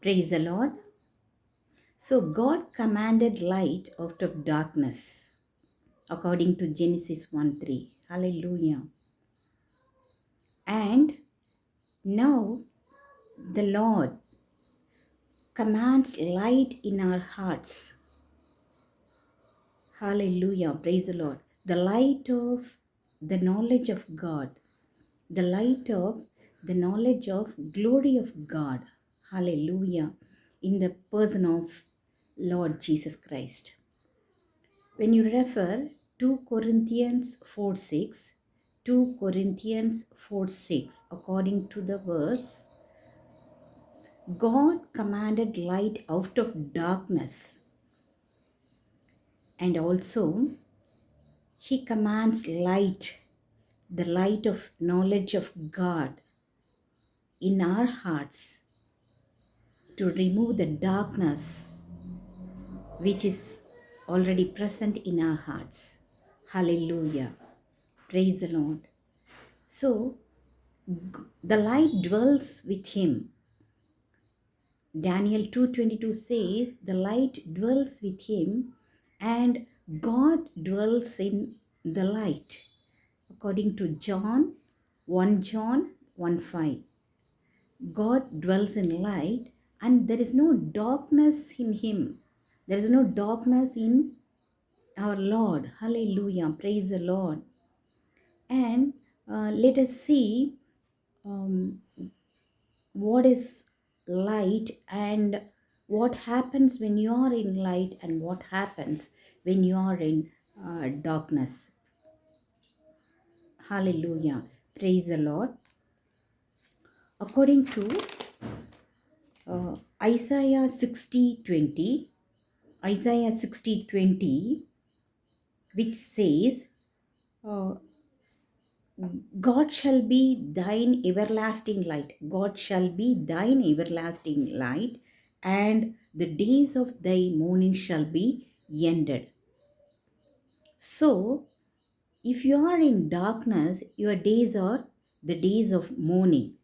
Praise the Lord. So God commanded light out of darkness, according to Genesis 1:3. Hallelujah. And now the Lord commands light in our hearts. Hallelujah. Praise the Lord. The light of the knowledge of God, the light of the knowledge of glory of God. Hallelujah. In the person of Lord Jesus Christ. When you refer 2 Corinthians 4:6, 2 Corinthians 4:6, according to the verse, God commanded light out of darkness, and also He commands light, the light of knowledge of God in our hearts to remove the darkness which is already present in our hearts. Hallelujah. Praise the Lord. So, the light dwells with him. Daniel 2:22 says, the light dwells with him and God dwells in the light. According to John 1 5. God dwells in light and there is no darkness in him. There is no darkness in our Lord. Hallelujah. Praise the Lord. And let us see what is light and what happens when you are in light and what happens when you are in darkness. Hallelujah. Praise the Lord. According to Isaiah 60:20, Isaiah 60:20, which says, uh, God shall be thine everlasting light. God shall be thine everlasting light, and the days of thy mourning shall be ended. So, if you are in darkness, your days are the days of mourning.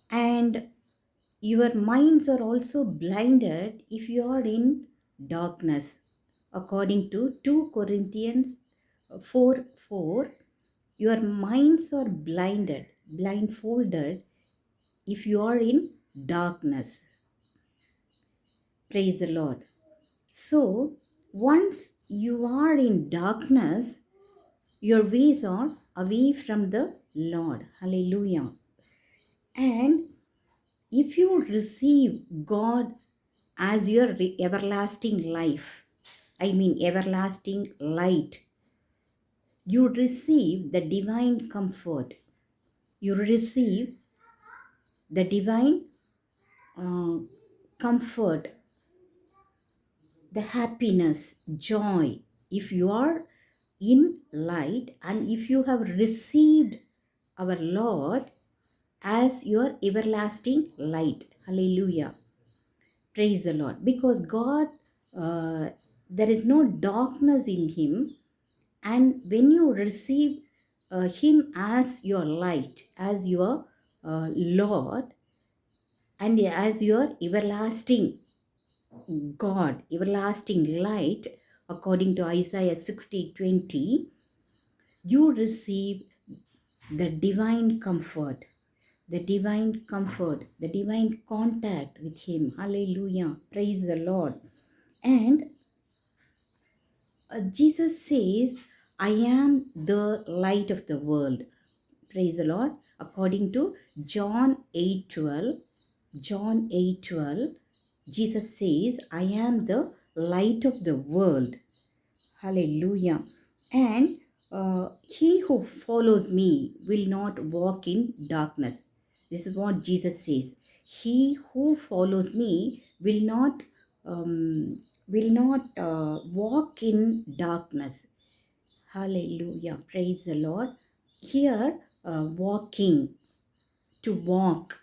And your minds are also blinded if you are in darkness. According to 2 Corinthians 4:4, your minds are blindfolded if you are in darkness. Praise the Lord. So, once you are in darkness, your ways are away from the Lord. Hallelujah. And if you receive God as your everlasting life, everlasting light, you receive the divine comfort. You receive the divine comfort, the happiness, joy. If you are in light and if you have received our Lord as your everlasting light. Hallelujah. Praise the Lord. Because God, there is no darkness in him. And when you receive him as your light, as your Lord, and as your everlasting God, everlasting light, according to Isaiah 60:20, you receive the divine comfort, the divine comfort, the divine contact with him. Hallelujah. Praise the Lord. And Jesus says, I am the light of the world. Praise the Lord. According to John 8:12, John 8:12, Jesus says, I am the light of the world. Hallelujah. And he who follows me will not walk in darkness. This is what Jesus says. He who follows me will not walk in darkness. Hallelujah. Praise the Lord. Here, walking, to walk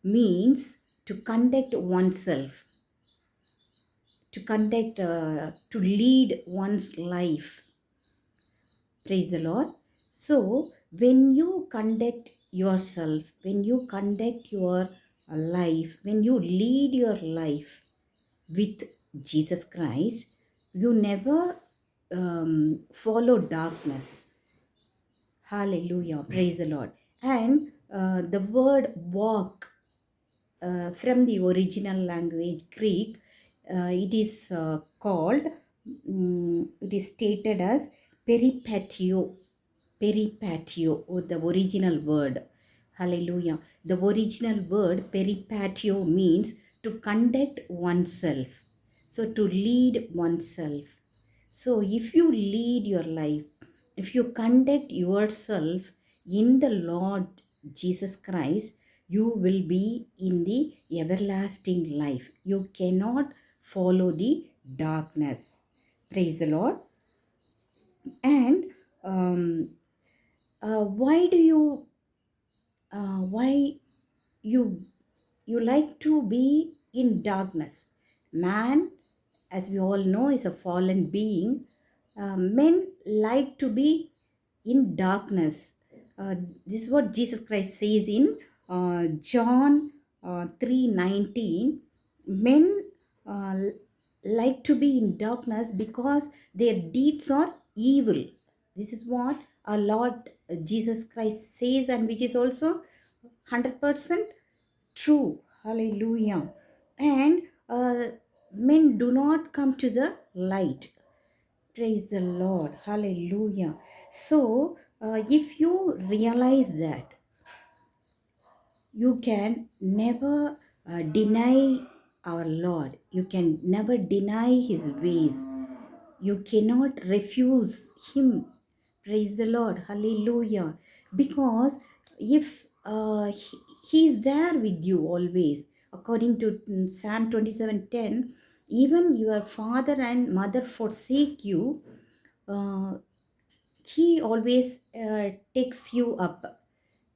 means to conduct oneself, to lead one's life. Praise the Lord. So, when you conduct yourself, when you conduct your life, when you lead your life with Jesus Christ, you never follow darkness. Hallelujah. Praise the Lord. And the word walk from the original language Greek, it is called, it is stated as peripatio. Peripatio, or the original word. Hallelujah. The original word peripatio means to conduct oneself. So to lead oneself. So if you lead your life, if you conduct yourself in the Lord Jesus Christ, you will be in the everlasting life. You cannot follow the darkness. Praise the Lord. And um, why do you why you you like to be in darkness? Man, as we all know, is a fallen being. Men like to be in darkness. This is what Jesus Christ says in John 3:19. Men uh, like to be in darkness because their deeds are evil. This is what our Lord Jesus Christ says, and which is also 100% true. Hallelujah. And men do not come to the light. Praise the Lord. Hallelujah. So, if you realize that, you can never deny our Lord. You can never deny His ways. You cannot refuse Him. Praise the Lord. Hallelujah. Because if he is there with you always, according to Psalm 27:10, even your father and mother forsake you, uh, He always takes you up.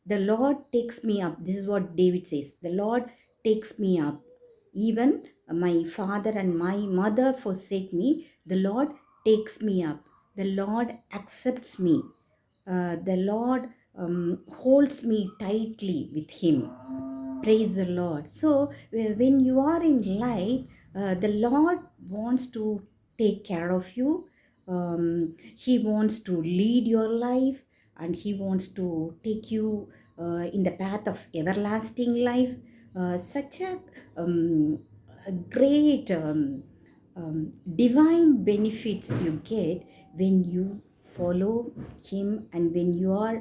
The Lord takes me up. This is what David says. The Lord takes me up. Even my father and my mother forsake me, the Lord takes me up. The Lord accepts me. The Lord holds me tightly with Him. Praise the Lord. So, when you are in light, the Lord wants to take care of you. He wants to lead your life, and He wants to take you in the path of everlasting life. Such a great divine benefits you get when you follow Him and when you are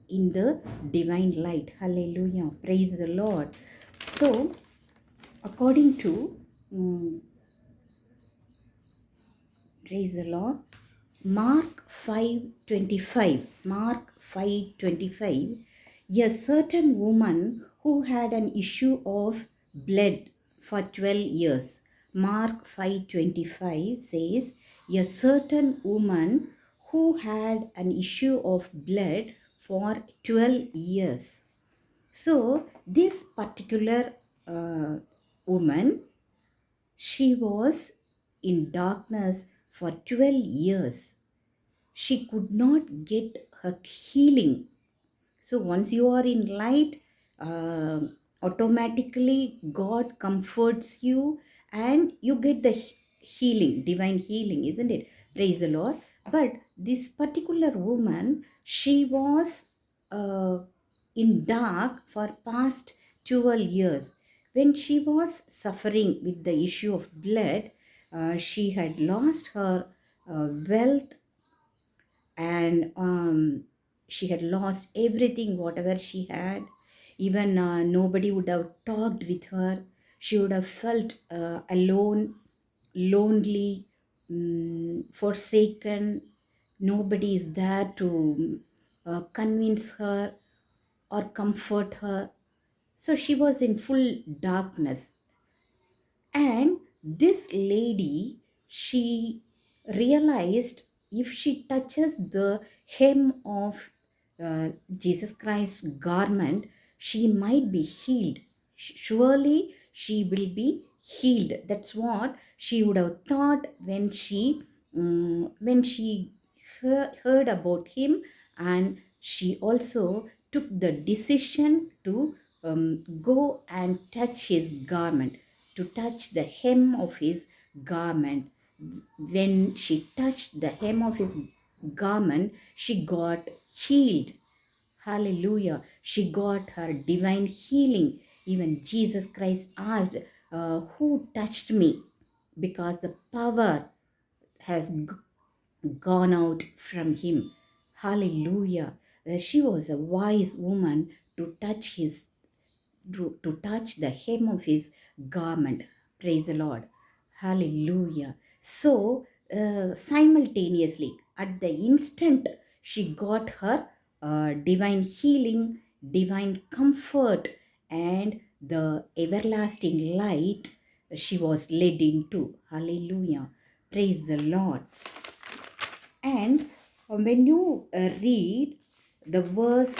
in the divine light. Hallelujah. Praise the Lord. So, according to, praise the Lord, Mark 5:25. Mark 5:25. A certain woman who had an issue of blood for 12 years. Mark 5:25 says, a certain woman who had an issue of blood for 12 years. So, this particular woman, she was in darkness for 12 years. She could not get her healing. So, once you are in light, uh, automatically God comforts you and you get the healing, divine healing, isn't it? Praise the Lord. But this particular woman, she was uh, in dark for past 12 years. When she was suffering with the issue of blood, she had lost her wealth, and she had lost everything, whatever she had. Even nobody would have talked with her. She would have felt alone, lonely, forsaken. Nobody is there to convince her or comfort her. So she was in full darkness. And this lady, she realized if she touches the hem of Jesus Christ's garment, she might be healed. Surely she will be healed. That's what she would have thought when she heard about him, and she also took the decision to go and touch his garment, to touch the hem of his garment. When she touched the hem of his garment, she got healed. Hallelujah. She got her divine healing. Even Jesus Christ asked, who touched me? Because the power has gone out from him. Hallelujah. She was a wise woman to touch to touch the hem of his garment. Praise the Lord. Hallelujah. So, simultaneously, at the instant, she got her divine healing, divine comfort, and the everlasting light she was led into. Hallelujah. Praise the Lord. And when you read the verse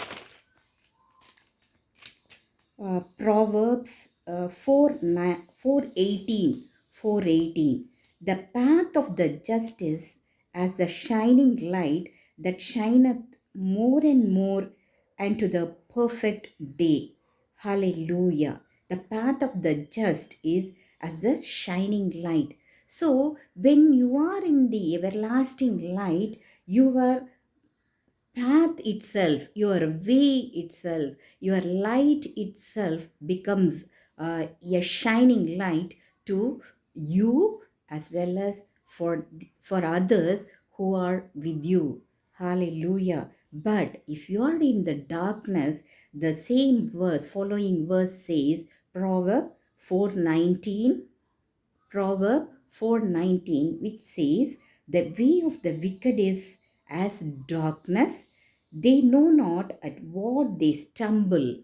Proverbs 4:18, the path of the justice as the shining light that shineth more and more unto the perfect day. Hallelujah. The path of the just is as the shining light. So, when you are in the everlasting light, your path itself, your way itself, your light itself becomes a shining light to you as well as for others who are with you. Hallelujah. But if you are in the darkness, the same verse, following verse says, Proverb 4:19, Proverb 4:19, which says, the way of the wicked is as darkness, they know not at what they stumble.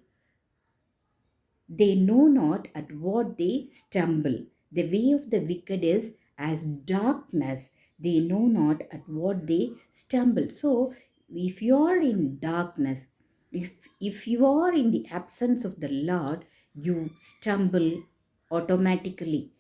They know not at what they stumble. The way of the wicked is as darkness, they know not at what they stumble. So, if you are in darkness, if, if you are in the absence of the Lord, you stumble automatically.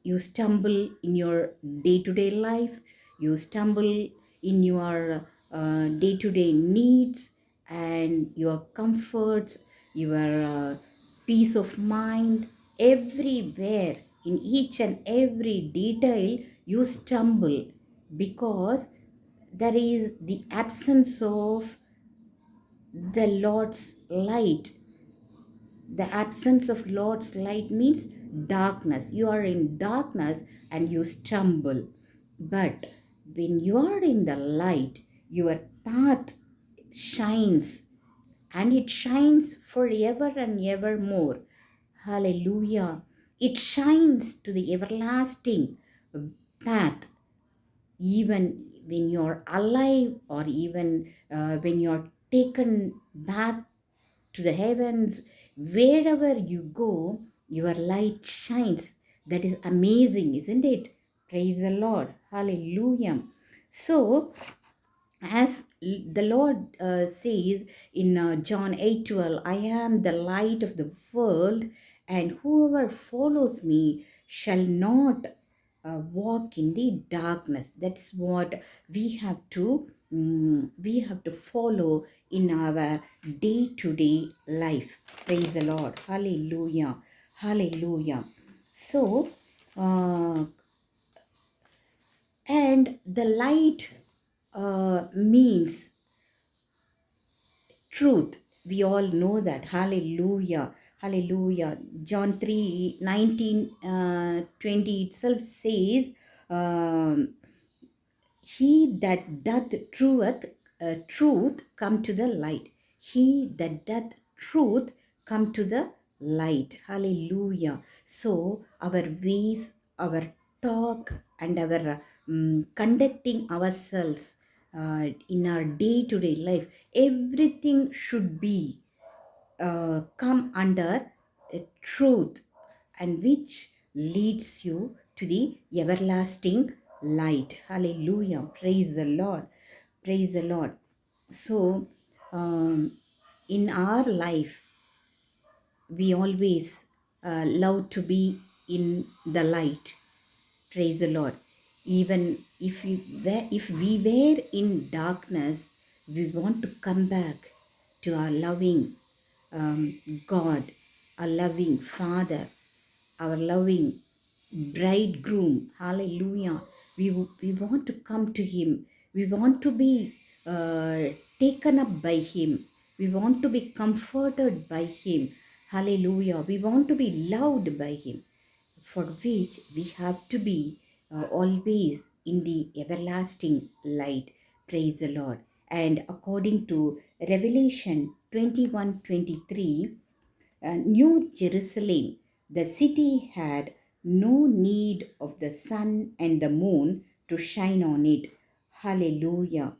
You stumble in your day to day life, you stumble in your day to day needs and your comforts, your peace of mind, everywhere, in each and every detail, you stumble because there is the absence of the Lord's light. The absence of Lord's light means darkness. You are in darkness and you stumble. But when you are in the light, your path shines, and it shines forever and evermore. Hallelujah. It shines to the everlasting path, even when you're alive, or even when you're taken back to the heavens. Wherever you go, your light shines. That is amazing, isn't it? Praise the Lord. Hallelujah. So, as the Lord says in John 8:12, I am the light of the world, and whoever follows me shall not walk in the darkness. That's what we have to follow in our day-to-day life. Praise the Lord. Hallelujah. Hallelujah. So, uh, and the light means truth. We all know that. Hallelujah. Hallelujah. John 3:19, 20 itself says, um, he that doth truth come to the light. He that doth truth come to the light. Hallelujah. So our ways, our talk, and our conducting ourselves in our day-to-day life, everything should be come under a truth, and which leads you to the everlasting light. Hallelujah. Praise the Lord. Praise the Lord. So, in our life, we always love to be in the light. Praise the Lord. Even if we were in darkness, we want to come back to our loving God, our loving Father, our loving bridegroom. Hallelujah. We want to come to Him. We want to be taken up by Him. We want to be comforted by Him. Hallelujah. We want to be loved by Him, for which we have to be always in the everlasting light. Praise the Lord. And according to Revelation 21:23, New Jerusalem, the city had no need of the sun and the moon to shine on it. Hallelujah.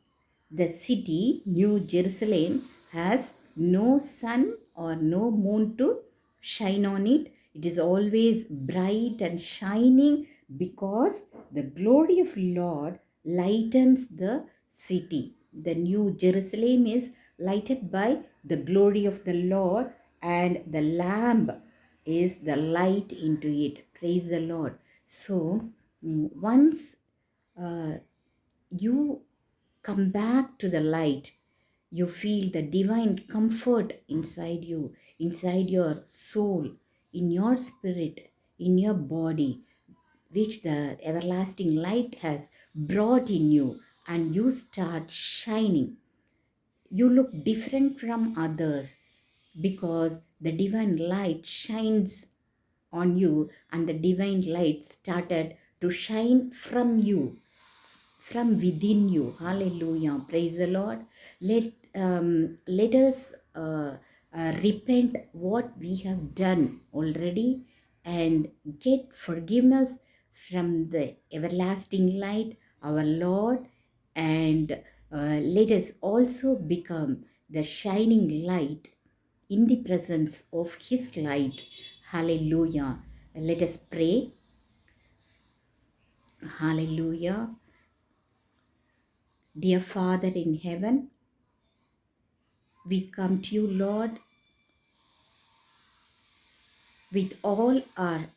The city, New Jerusalem, has no sun or no moon to shine on it. It is always bright and shining because the glory of Lord lightens the city. The New Jerusalem is lighted by the glory of the Lord, and the Lamb is the light into it. Praise the Lord. So, once uh, you come back to the light, you feel the divine comfort inside you, inside your soul, in your spirit, in your body, which the everlasting light has brought in you, and you start shining. You look different from others because the divine light shines on you, and the divine light started to shine from you, from within you. Hallelujah. Praise the Lord. Let us repent what we have done already and get forgiveness from the everlasting light, our Lord, and let us also become the shining light in the presence of His light. Hallelujah. Let us pray. Hallelujah. Dear Father in heaven, we come to you, Lord, with all our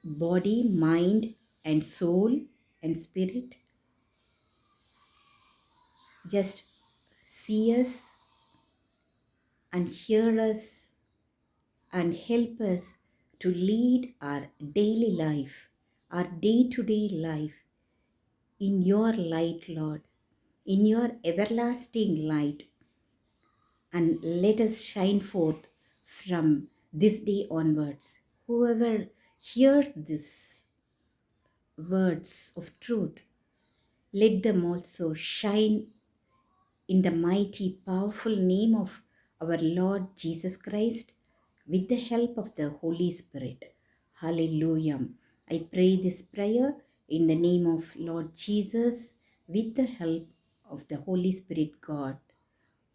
body, mind, and soul and spirit. Just see us and hear us and help us to lead our daily life, our day-to-day life in your light, Lord, in your everlasting light. And let us shine forth from this day onwards. Whoever hears this words of truth, let them also shine in the mighty, powerful name of our Lord Jesus Christ with the help of the Holy Spirit. Hallelujah. I pray this prayer in the name of Lord Jesus with the help of the Holy Spirit God.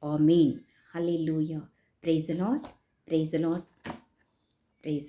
Amen. Hallelujah. Praise the Lord. Praise the Lord. Praise the Lord.